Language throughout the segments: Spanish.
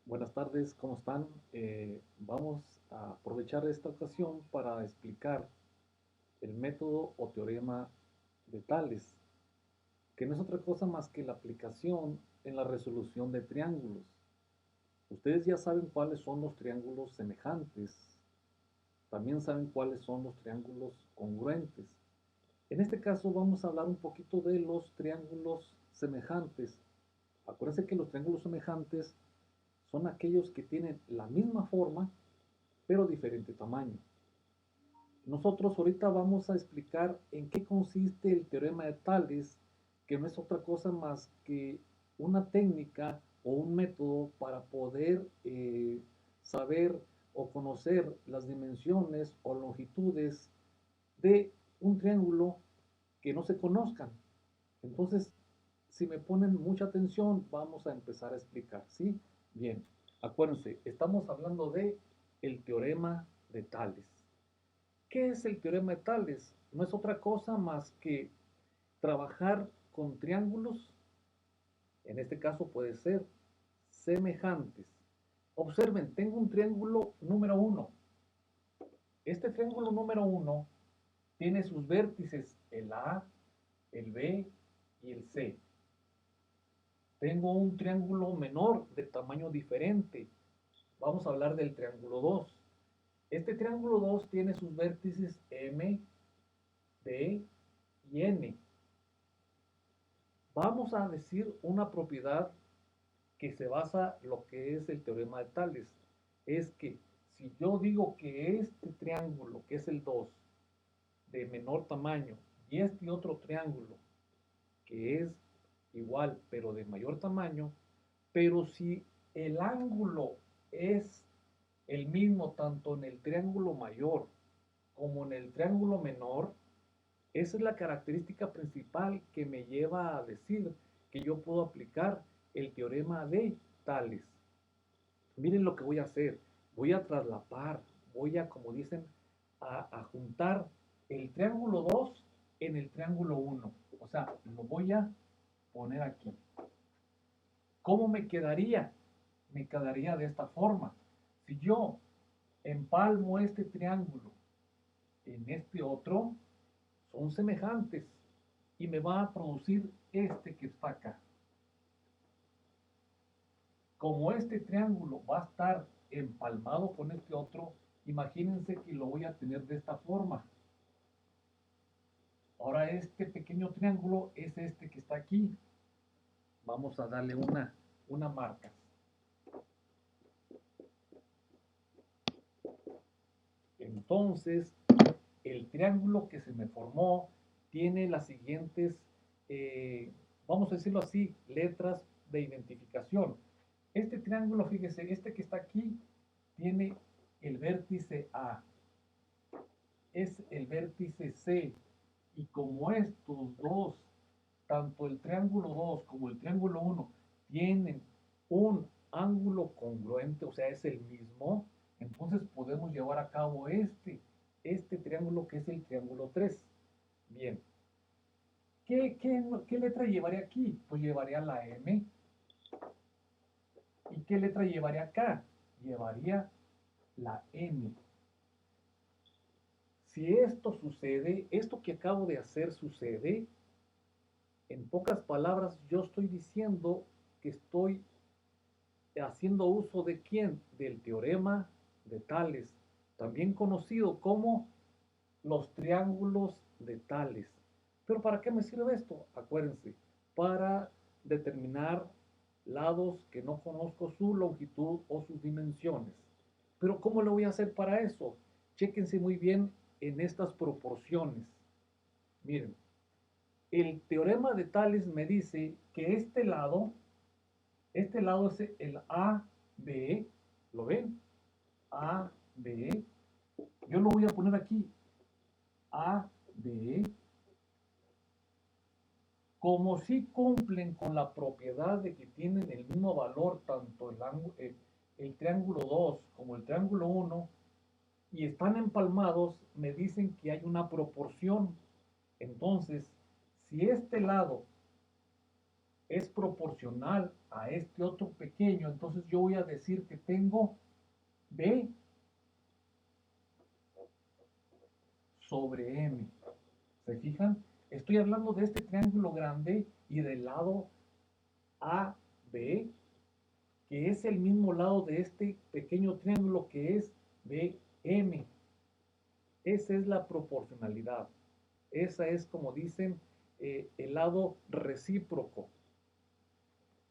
Buenas tardes, ¿cómo están? Vamos a aprovechar esta ocasión para explicar el método o teorema de Tales, que no es otra cosa más que la aplicación en la resolución de triángulos. Ustedes ya saben cuáles son los triángulos semejantes, también saben cuáles son los triángulos congruentes. En este caso vamos a hablar un poquito de los triángulos semejantes. Acuérdense que los triángulos semejantes son aquellos que tienen la misma forma, pero diferente tamaño. Nosotros ahorita vamos a explicar en qué consiste el teorema de Tales, que no es otra cosa más que una técnica o un método para poder saber o conocer las dimensiones o longitudes de un triángulo que no se conozcan. Entonces, si me ponen mucha atención, vamos a empezar a explicar, ¿sí? Bien, acuérdense, estamos hablando de el teorema de Tales. ¿Qué es el teorema de Tales? No es otra cosa más que trabajar con triángulos, en este caso puede ser semejantes. Observen, tengo un triángulo número 1. Este triángulo número 1 tiene sus vértices el A, el B y el C. Tengo un triángulo menor de tamaño diferente. Vamos a hablar del triángulo 2. Este triángulo 2 tiene sus vértices M, D y N. Vamos a decir una propiedad que se basa en lo que es el teorema de Tales. Es que si yo digo que este triángulo, que es el 2, de menor tamaño, y este otro triángulo, que es igual pero de mayor tamaño, pero si el ángulo es el mismo tanto en el triángulo mayor como en el triángulo menor, esa es la característica principal que me lleva a decir que yo puedo aplicar el teorema de Tales. Miren lo que voy a hacer. Voy a traslapar, voy a, como dicen, a juntar el triángulo 2 en el triángulo 1. O sea, lo voy a poner aquí. ¿Cómo me quedaría? Me quedaría de esta forma. Si yo empalmo este triángulo en este otro, son semejantes y me va a producir este que está acá. Como este triángulo va a estar empalmado con este otro, imagínense que lo voy a tener de esta forma. Ahora este pequeño triángulo es este que está aquí. Vamos a darle una marca. Entonces, el triángulo que se me formó tiene las siguientes, vamos a decirlo así, letras de identificación. Este triángulo, fíjese, este que está aquí, tiene el vértice A, es el vértice C, y como estos dos, tanto el triángulo 2 como el triángulo 1, tienen un ángulo congruente, o sea, es el mismo, entonces podemos llevar a cabo este triángulo que es el triángulo 3. Bien, ¿qué letra llevaré aquí? Pues llevaría la M. ¿Y qué letra llevaría acá? Llevaría la N. Si esto sucede, esto que acabo de hacer sucede, en pocas palabras yo estoy diciendo que estoy haciendo uso de quién? Del teorema de Tales, también conocido como los triángulos de Tales. ¿Pero para qué me sirve esto? Acuérdense, para determinar lados que no conozco su longitud o sus dimensiones. Pero ¿cómo lo voy a hacer para eso? Chéquense muy bien en estas proporciones. Miren, el teorema de Tales me dice que este lado es el AB, ¿lo ven? AB, yo lo voy a poner aquí, AB, como si cumplen con la propiedad de que tienen el mismo valor tanto el triángulo 2 como el triángulo 1 y están empalmados, me dicen que hay una proporción. Entonces, si este lado es proporcional a este otro pequeño, entonces yo voy a decir que tengo B sobre M. ¿Se fijan? Estoy hablando de este triángulo grande y del lado AB, que es el mismo lado de este pequeño triángulo que es BM. Esa es la proporcionalidad. Esa es, como dicen, el lado recíproco.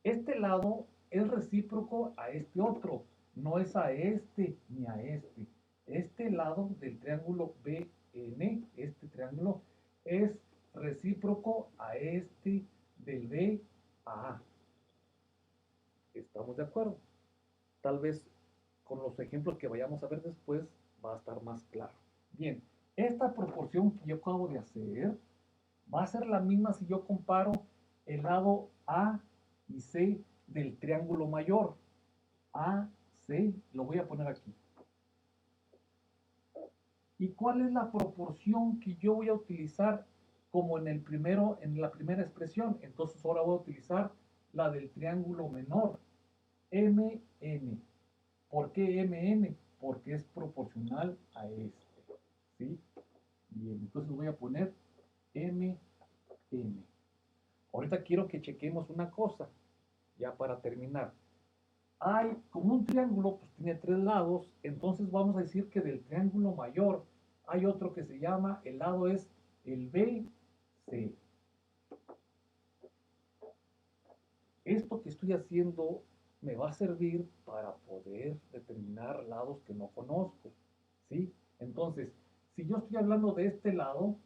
Este lado es recíproco a este otro, no es a este ni a este. Este lado del triángulo BN, este triángulo, es recíproco a este del B a A. ¿Estamos de acuerdo? Tal vez con los ejemplos que vayamos a ver después va a estar más claro. Bien, esta proporción que yo acabo de hacer va a ser la misma si yo comparo el lado A y C del triángulo mayor. A, C, lo voy a poner aquí. ¿Y cuál es la proporción que yo voy a utilizar como en la primera expresión? Entonces ahora voy a utilizar la del triángulo menor, MN. ¿Por qué MN? Porque es proporcional a este. ¿Sí? Bien, entonces voy a poner MN. Ahorita quiero que chequemos una cosa, ya para terminar. Hay como un triángulo, pues tiene tres lados, entonces vamos a decir que del triángulo mayor hay otro que se llama, el lado es el BC. Esto que estoy haciendo me va a servir para poder determinar lados que no conozco, ¿sí? Entonces, si yo estoy hablando de este lado,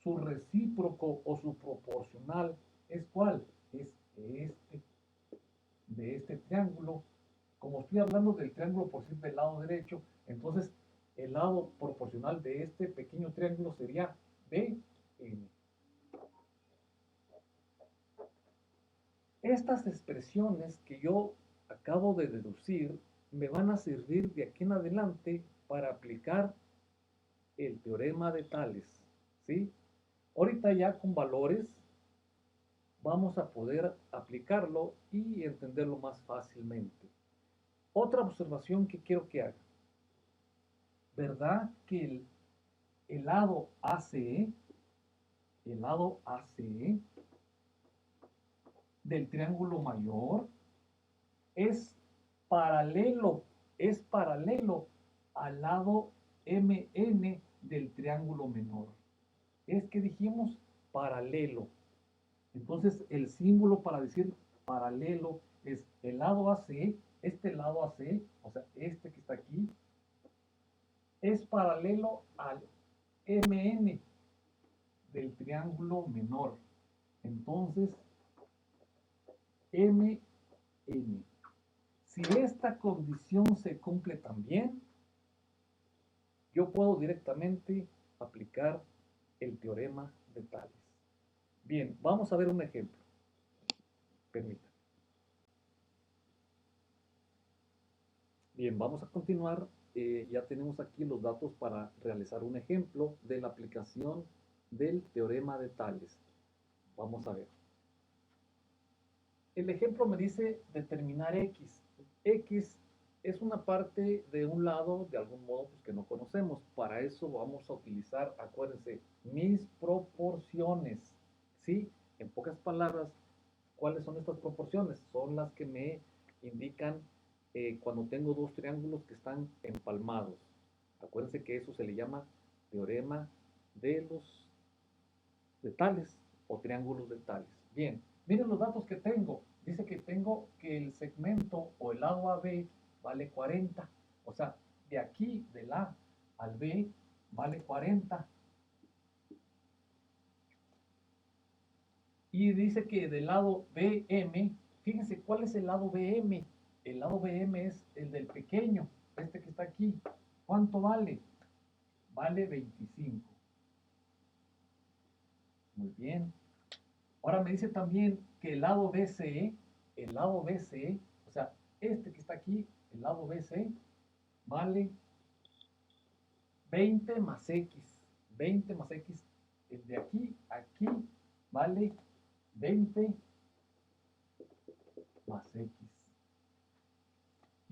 su recíproco o su proporcional es ¿cuál? Es este, de este triángulo. Como estoy hablando del triángulo por decir del lado derecho, entonces el lado proporcional de este pequeño triángulo sería BN. Estas expresiones que yo acabo de deducir me van a servir de aquí en adelante para aplicar el teorema de Tales, ¿sí? Ahorita ya con valores vamos a poder aplicarlo y entenderlo más fácilmente. Otra observación que quiero que haga. ¿Verdad que el lado ACE, el lado ACE del triángulo mayor es paralelo, es paralelo al lado MN del triángulo menor? Es que dijimos paralelo. Entonces el símbolo para decir paralelo es el lado AC, este lado AC, o sea, este que está aquí, es paralelo al MN del triángulo menor. Entonces, MN. Si esta condición se cumple también, yo puedo directamente aplicar el teorema de Tales. Bien, vamos a ver un ejemplo. Permítanme. Bien, vamos a continuar. Ya tenemos aquí los datos para realizar un ejemplo de la aplicación del teorema de Tales. Vamos a ver. El ejemplo me dice determinar X. X es una parte de un lado, de algún modo, pues, que no conocemos. Para eso vamos a utilizar, acuérdense, mis proporciones. ¿Sí? En pocas palabras, ¿cuáles son estas proporciones? Son las que me indican cuando tengo dos triángulos que están empalmados. Acuérdense que eso se le llama teorema de los de Tales o triángulos de Tales. Bien, miren los datos que tengo. Dice que tengo que el segmento o el lado AB vale 40. O sea, de aquí, del A al B, vale 40. Y dice que del lado BM, fíjense cuál es el lado BM. El lado BM es el del pequeño, este que está aquí. ¿Cuánto vale? Vale 25. Muy bien. Ahora me dice también que el lado BCE, o sea, este que está aquí, el lado BC, vale 20 más X. 20 más X, el de aquí, aquí, vale 20 más X.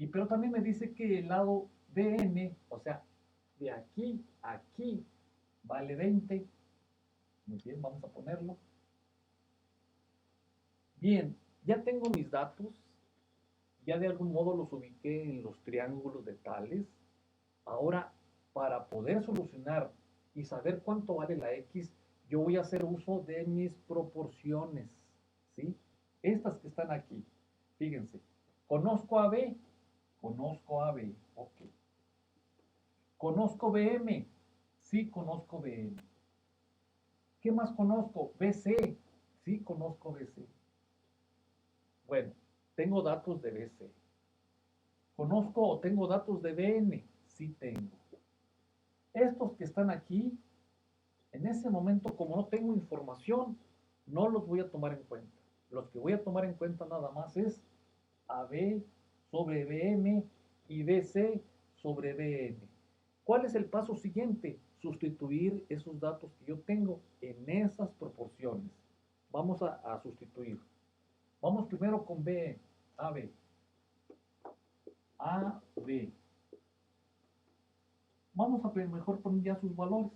pero también me dice que el lado BN, o sea, de aquí a aquí, vale 20. Muy bien, vamos a ponerlo. Bien, ya tengo mis datos, ya de algún modo los ubiqué en los triángulos de Tales. Ahora, para poder solucionar y saber cuánto vale la X, yo voy a hacer uso de mis proporciones, ¿sí? Estas que están aquí. Fíjense, conozco a B, ok. Conozco BM, sí conozco BM. ¿Qué más conozco? BC, sí conozco BC. Bueno, tengo datos de BC. ¿Conozco o tengo datos de BN? Sí tengo. Estos que están aquí, en ese momento, como no tengo información, no los voy a tomar en cuenta. Los que voy a tomar en cuenta nada más es AB sobre BM y BC sobre BN. ¿Cuál es el paso siguiente? Sustituir esos datos que yo tengo en esas proporciones. Vamos a sustituir. Vamos primero con B, AB. AB. Vamos a mejor poner ya sus valores.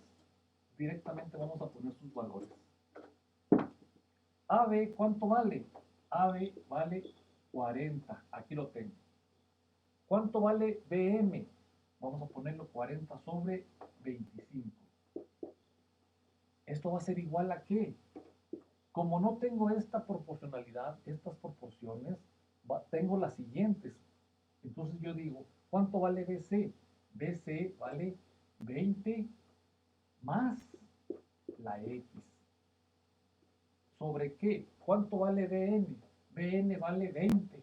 Directamente vamos a poner sus valores. AB, ¿cuánto vale? AB vale 40. Aquí lo tengo. ¿Cuánto vale BM? Vamos a ponerlo 40 sobre 25. Esto va a ser igual a ¿qué? Como no tengo esta proporcionalidad, estas proporciones, tengo las siguientes. Entonces yo digo, ¿cuánto vale BC? BC vale 20 más la X. ¿Sobre qué? ¿Cuánto vale BN? BN vale 20.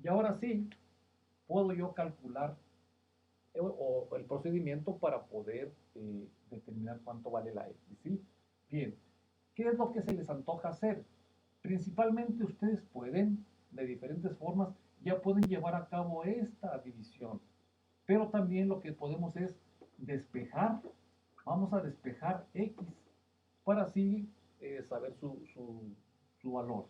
Y ahora sí, puedo yo calcular o el procedimiento para poder determinar cuánto vale la X, ¿sí? Bien, ¿qué es lo que se les antoja hacer? Principalmente ustedes pueden, de diferentes formas, ya pueden llevar a cabo esta división. Pero también lo que podemos es despejar. Vamos a despejar X para así saber su valor.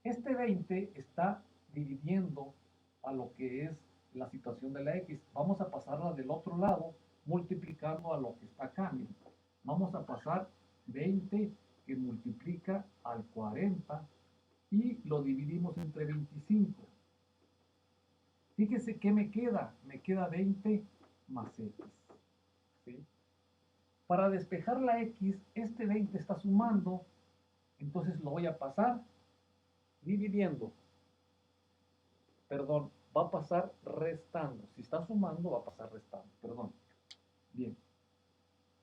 Este 20 está dividiendo a lo que es la situación de la X. Vamos a pasarla del otro lado multiplicando a lo que está acá. Miren. Vamos a pasar 20 que multiplica al 40 y lo dividimos entre 25. Fíjese qué me queda. Me queda 20 más X. ¿Sí? Para despejar la X, este 20 está sumando, entonces lo voy a pasar dividiendo. Perdón, va a pasar restando. Si está sumando, va a pasar restando. Perdón. Bien.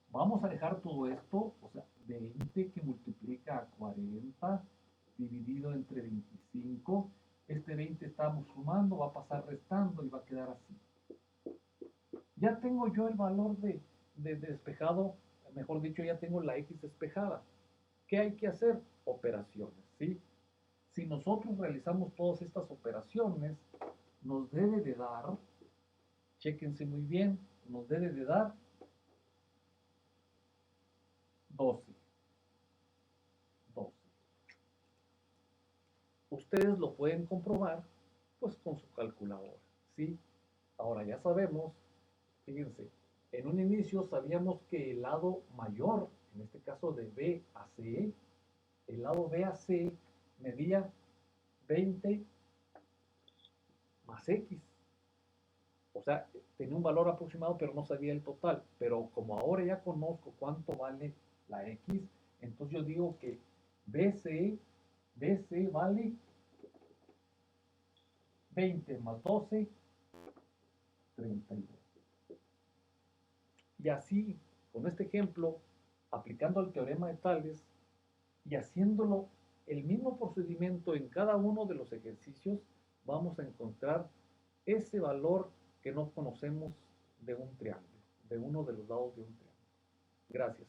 Vamos a dejar todo esto, o sea, 20 que multiplica a 40 dividido entre 25. Este 20 estamos sumando, va a pasar restando y va a quedar así. Ya tengo yo el valor de despejado, mejor dicho, ya tengo la X despejada. ¿Qué hay que hacer? Operaciones, ¿sí? Si nosotros realizamos todas estas operaciones, nos debe de dar, chéquense muy bien, nos debe de dar 12. 12. Ustedes lo pueden comprobar pues con su calculadora, ¿sí? Ahora ya sabemos, fíjense, en un inicio sabíamos que el lado mayor, en este caso de B a C, el lado B a C medía 20 más X. O sea, tenía un valor aproximado, pero no sabía el total. Pero como ahora ya conozco cuánto vale la X, entonces yo digo que BC vale 20 más 12, 32. Y así, con este ejemplo, aplicando el teorema de Tales y haciéndolo el mismo procedimiento en cada uno de los ejercicios, vamos a encontrar ese valor que no conocemos de un triángulo, de uno de los lados de un triángulo. Gracias.